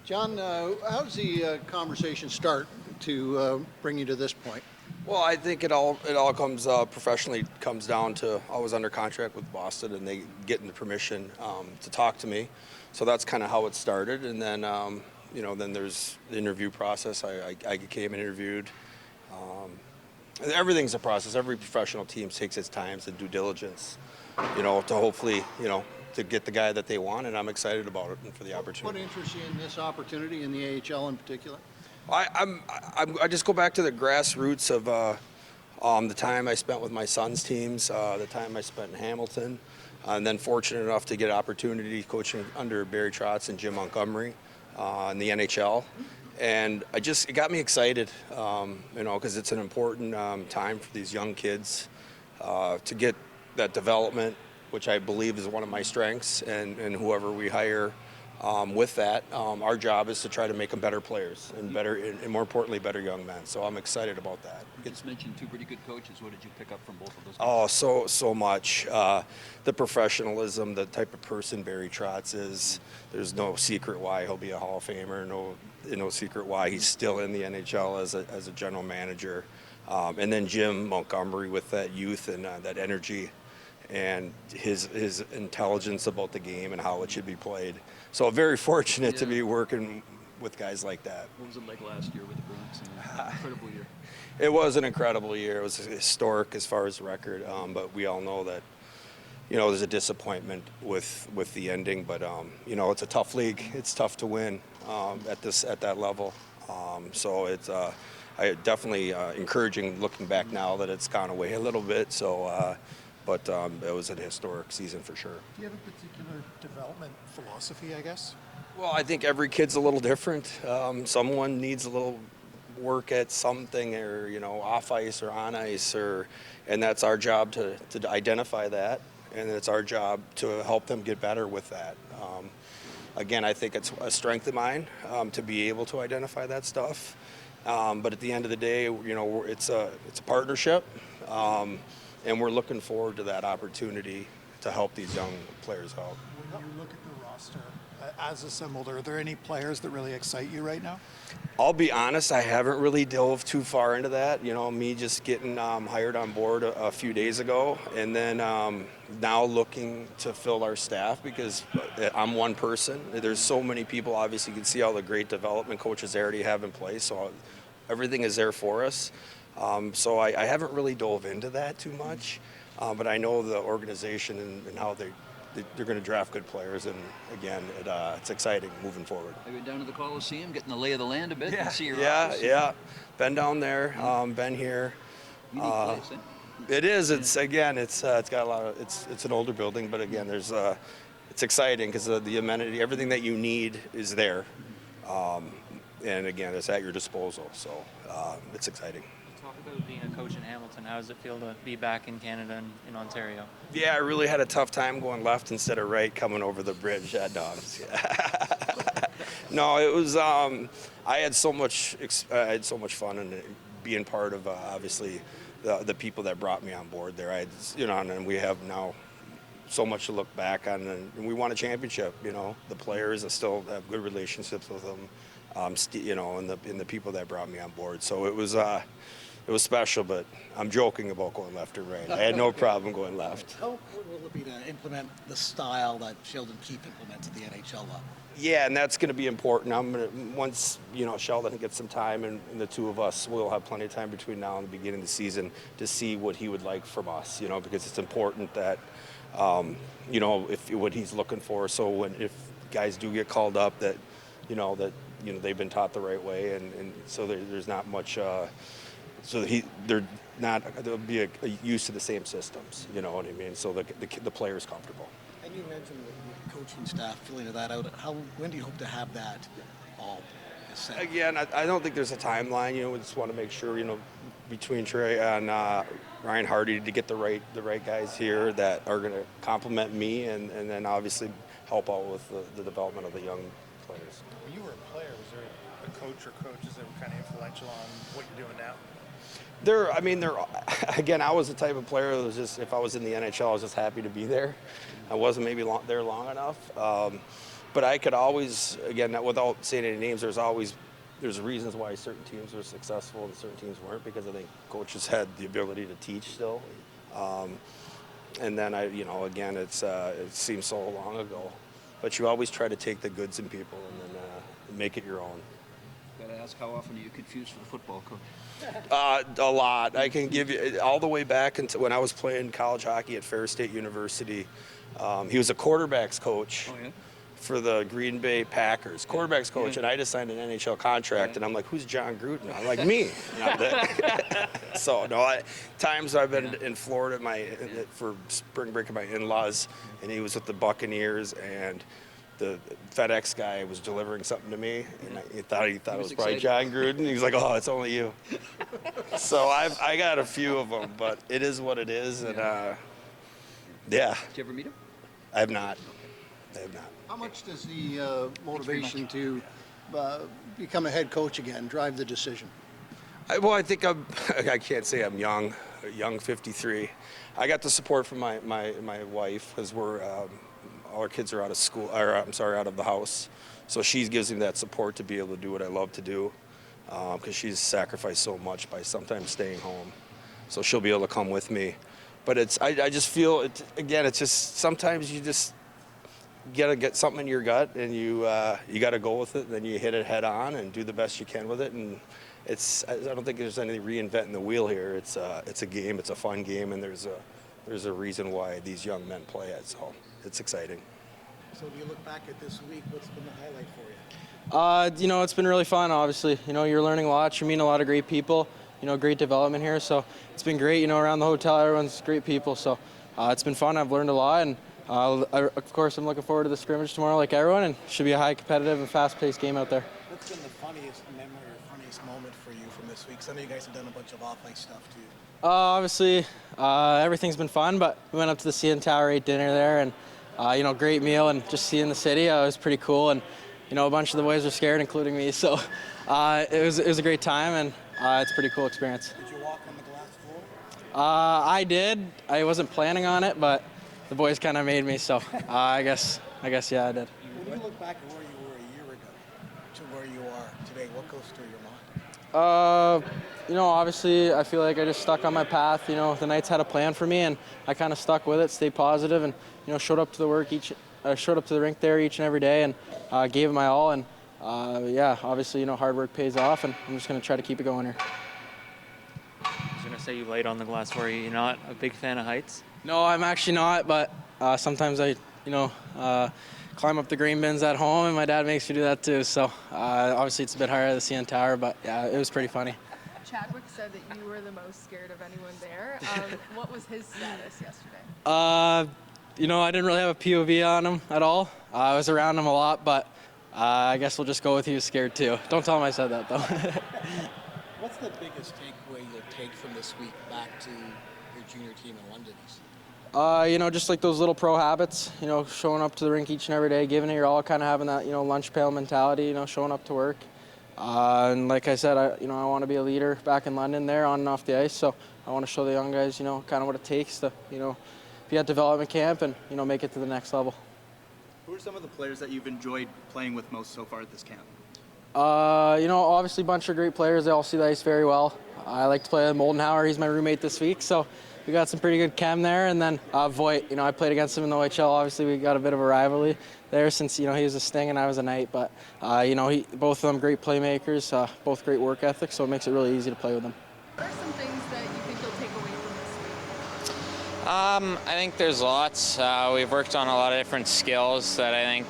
John, how does the conversation start to bring you to this point? Well, I think it all comes professionally comes down to I was under contract with Boston, and they getting the permission to talk to me. So that's kind of how it started, and then then there's the interview process. I came and interviewed. And everything's a process. Every professional team takes its time and due diligence, to hopefully to get the guy that they want, and I'm excited about it and for the opportunity. What interests you in this opportunity in the AHL in particular? I just go back to the grassroots of the time I spent with my son's teams, the time I spent in Hamilton, and then fortunate enough to get an opportunity coaching under Barry Trotz and Jim Montgomery in the NHL. And it got me excited, because it's an important time for these young kids to get that development, which I believe is one of my strengths, and whoever we hire with that, our job is to try to make them better players and more importantly, better young men. So I'm excited about that. You just mentioned two pretty good coaches. What did you pick up from both of those guys? Oh, so much. The professionalism, the type of person Barry Trotz is. There's no secret why he'll be a Hall of Famer. No secret why he's still in the NHL as a general manager. And then Jim Montgomery with that youth and that energy, and his intelligence about the game and how it should be played. So very fortunate to be working with guys like that. What was it like last year with the Bruins? An incredible year. It was an incredible year. It was historic as far as the record, but we all know that there's a disappointment with the ending. But it's a tough league. It's tough to win at that level. So it's I definitely encouraging looking back now that it's gone away a little bit. So. But it was a historic season for sure. Do you have a particular development philosophy, I guess? Well, I think every kid's a little different. Someone needs a little work at something, or off ice or on ice, and that's our job to identify that, and it's our job to help them get better with that. Again, I think it's a strength of mine to be able to identify that stuff. But at the end of the day, it's a partnership. And we're looking forward to that opportunity to help these young players out. When you look at the roster as assembled, are there any players that really excite you right now? I'll be honest, I haven't really dove too far into that. Me just getting hired on board a few days ago, and then now looking to fill our staff because I'm one person. There's so many people. Obviously, you can see all the great development coaches they already have in place, so everything is there for us. So I haven't really dove into that too much, but I know the organization and how they're going to draft good players, and again, it's exciting moving forward. Have you been down to the Coliseum, getting the lay of the land a bit? Yeah, and see your office? Yeah. Been down there, been here. Unique place, eh? It is. It's got a lot of. It's an older building, but again, it's exciting because the amenity, everything that you need is there, and again, it's at your disposal. So it's exciting. Talk about being a coach in Hamilton. How does it feel to be back in Canada and in Ontario? Yeah, I really had a tough time going left instead of right coming over the bridge at Dogs. No, it was. I had so much fun and being part of obviously the people that brought me on board there. And we have now so much to look back on, and we won a championship. The players, I still have good relationships with them. And the people that brought me on board. So it was special, but I'm joking about going left or right. I had no problem going left. How important will it be to implement the style that Sheldon Keefe implemented at the NHL level? Yeah, and that's going to be important. Once Sheldon gets some time, and the two of us will have plenty of time between now and the beginning of the season to see what he would like from us. Because it's important that if what he's looking for. So if guys do get called up, that they've been taught the right way, and so there's not much. They'll be used to the same systems. You know what I mean? So the player's comfortable. And you mentioned the coaching staff filling that out. When do you hope to have that all set? Again, I don't think there's a timeline. We just want to make sure between Trey and Ryan Hardy to get the right guys here that are going to complement me, and then obviously help out with the development of the young players. When you were a player, was there a coach or coaches that were kind of influential on what you're doing now? Again, I was the type of player that was just, if I was in the NHL, I was just happy to be there. I wasn't maybe there long enough. But I could always, again, without saying any names, there's reasons why certain teams were successful and certain teams weren't, because I think coaches had the ability to teach still. And then again, it seems so long ago, but you always try to take the goods in people and then make it your own. Gotta ask, how often are you confused for the football coach? A lot. I can give you all the way back into when I was playing college hockey at Fair State University. He was a quarterbacks coach. Oh, yeah? For the Green Bay Packers, quarterbacks coach, and I just signed an NHL contract, and I'm like, who's John Gruden? I'm like, me. So no, times I've been in Florida for spring break with my in-laws, and he was with the Buccaneers, and the FedEx guy was delivering something to me, and he thought it was probably excited. John Gruden. He was like, oh, it's only you. So I got a few of them, but it is what it is, and yeah. Did you ever meet him? I have not. How much does the motivation to become a head coach again drive the decision? I think I can't say I'm young 53. I got the support from my wife, because all our kids are out of school, out of the house. So she gives me that support to be able to do what I love to do, because she's sacrificed so much by sometimes staying home. So she'll be able to come with me. But I just feel, it's just sometimes you just gotta get something in your gut, and you gotta go with it, and then you hit it head on and do the best you can with it. And I don't think there's any reinventing the wheel here. It's a game, it's a fun game, and there's a reason why these young men play it. So it's exciting. So do you look back at this week? What's been the highlight for you? It's been really fun, obviously. You're learning a lot. You're meeting a lot of great people. Great development here. So it's been great. Around the hotel, everyone's great people. So it's been fun. I've learned a lot. And of course, I'm looking forward to the scrimmage tomorrow like everyone. And it should be a high competitive and fast-paced game out there. What's been the funniest memory or funniest moment for you from this week? 'Cause I know you guys have done a bunch of off-ice stuff too. Obviously, everything's been fun. But we went up to the CN Tower, ate dinner there. And, great meal. And just seeing the city, it was pretty cool. And, a bunch of the boys were scared, including me. So it was a great time. And it's a pretty cool experience. Did you walk on the glass floor? I did. I wasn't planning on it, but the boys kind of made me, so I guess yeah, I did. When you look back at where you were a year ago to where you are today, what goes through your mind? Obviously, I feel like I just stuck on my path. The Knights had a plan for me, and I kind of stuck with it, stayed positive, and showed up to the rink there each and every day, and gave it my all. And obviously, hard work pays off, and I'm just going to try to keep it going here. I was gonna say, you laid on the glass. Were you not a big fan of heights? No, I'm actually not, but sometimes I, climb up the green bins at home, and my dad makes me do that too. So obviously it's a bit higher than the CN Tower, but yeah, it was pretty funny. Chadwick said that you were the most scared of anyone there. What was his status yesterday? I didn't really have a POV on him at all. I was around him a lot, but I guess we'll just go with he was scared too. Don't tell him I said that though. What's the biggest takeaway you'll take from this week back to your junior team in London? Just like those little pro habits, showing up to the rink each and every day, giving it your all, kind of having that, lunch pail mentality, showing up to work. And like I said, I want to be a leader back in London there on and off the ice. So I want to show the young guys, kind of what it takes to, be at development camp and, make it to the next level. Who are some of the players that you've enjoyed playing with most so far at this camp? Obviously a bunch of great players. They all see the ice very well. I like to play with Moldenhauer. He's my roommate this week, so we got some pretty good chem there. And then Voigt, I played against him in the OHL. Obviously, we got a bit of a rivalry there since, he was a Sting and I was a Knight. But, both of them great playmakers, both great work ethics, so it makes it really easy to play with them. What are some things that you think you'll take away from this week? I think there's lots. We've worked on a lot of different skills that I think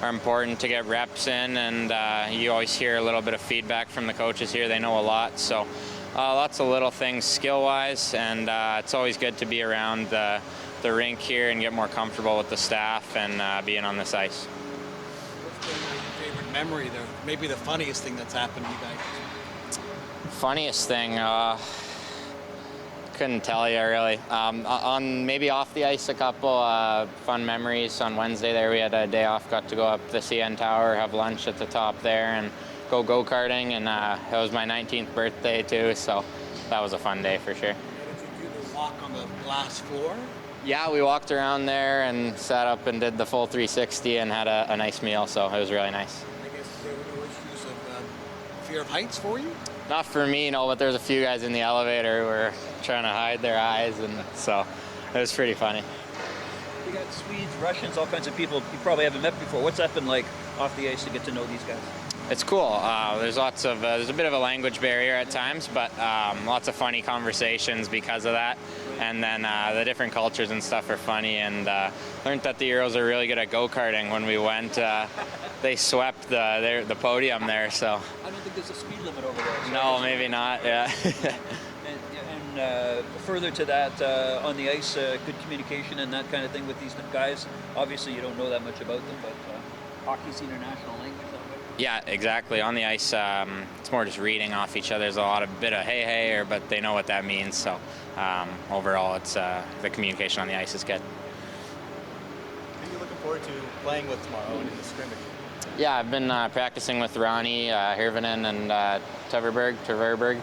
are important to get reps in, and you always hear a little bit of feedback from the coaches here. They know a lot, so lots of little things skill-wise, and it's always good to be around the rink here and get more comfortable with the staff and being on this ice. What's been your favorite memory there? Maybe the funniest thing that's happened to you guys? Funniest thing, couldn't tell you really. On maybe off the ice, a couple fun memories. On Wednesday there we had a day off, got to go up the CN Tower, have lunch at the top there, and go-karting, and it was my 19th birthday too, so that was a fun day for sure. Did you do the walk on the glass floor? Yeah, we walked around there and sat up and did the full 360 and had a nice meal, so it was really nice. I guess there were no issues of fear of heights for you? Not for me, no, but there's a few guys in the elevator who were trying to hide their eyes, and so it was pretty funny. You got Swedes, Russians, all kinds of people you probably haven't met before. What's that been like off the ice to get to know these guys? It's cool. There's a bit of a language barrier at times, but lots of funny conversations because of that. And then the different cultures and stuff are funny. And learned that the Euros are really good at go-karting. When we went, they swept the podium there. So. I don't think there's a speed limit over there. So no, maybe not. Yeah. and further to that, on the ice, good communication and that kind of thing with these guys. Obviously, you don't know that much about them, but hockey's the international language. Yeah, exactly. On the ice, it's more just reading off each other. There's a bit of hey, but they know what that means. So overall, it's the communication on the ice is good. Who are you looking forward to playing with tomorrow in the scrimmage? Yeah, I've been practicing with Ronnie, Hirvonen, and Tverberg,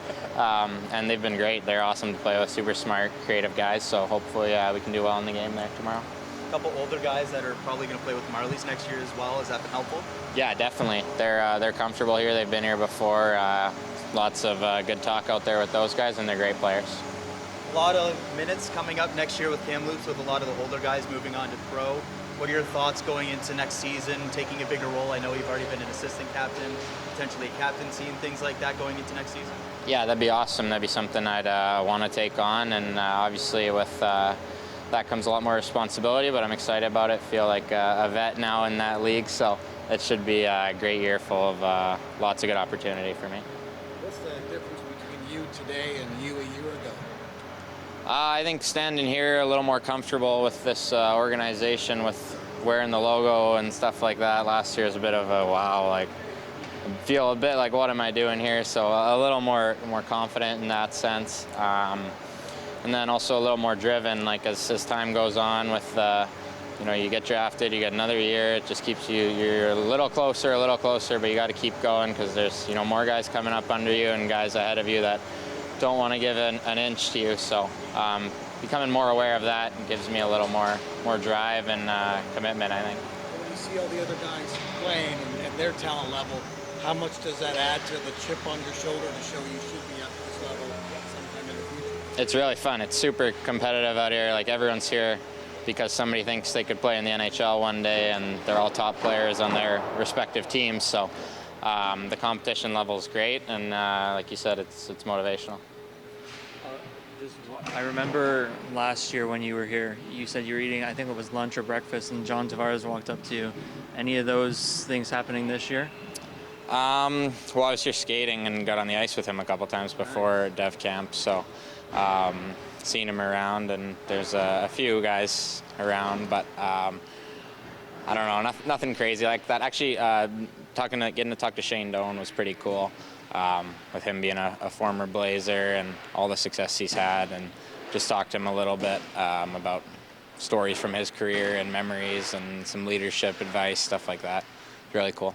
and they've been great. They're awesome to play with, super smart, creative guys. So hopefully we can do well in the game there tomorrow. A couple older guys that are probably going to play with Marlies next year as well. Has that been helpful? Yeah, definitely. They're comfortable here. They've been here before. Lots of good talk out there with those guys, and they're great players. A lot of minutes coming up next year with Kamloops, with a lot of the older guys moving on to pro. What are your thoughts going into next season, taking a bigger role? I know you've already been an assistant captain, potentially a captaincy and things like that going into next season. Yeah, that'd be awesome. That'd be something I'd want to take on, and obviously with that comes a lot more responsibility, but I'm excited about it. Feel like a vet now in that league, so it should be a great year full of lots of good opportunity for me. What's the difference between you today and you a year ago? I think standing here a little more comfortable with this organization, with wearing the logo and stuff like that. Last year was a bit of a wow, like I feel a bit like what am I doing here? So a little more confident in that sense. And then also a little more driven, like as time goes on with, you get drafted, you get another year, it just keeps you're a little closer, but you got to keep going because there's, more guys coming up under you and guys ahead of you that don't want to give an inch to you. So becoming more aware of that gives me a little more drive and commitment, I think. When you see all the other guys playing and their talent level, how much does that add to the chip on your shoulder to show you should be at this level sometime in the future? It's really fun. It's super competitive out here. Like everyone's here because somebody thinks they could play in the NHL one day, and they're all top players on their respective teams. So the competition level is great, and like you said, it's motivational. I remember last year when you were here, you said you were eating, I think it was lunch or breakfast, and John Tavares walked up to you. Any of those things happening this year? Well, I was here skating and got on the ice with him a couple times before Dev Camp, so seen him around, and there's a few guys around, but I don't know, nothing crazy like that. Actually, getting to talk to Shane Doan was pretty cool, with him being a former Blazer and all the success he's had, and just talk to him a little bit about stories from his career and memories and some leadership advice, stuff like that. Really cool.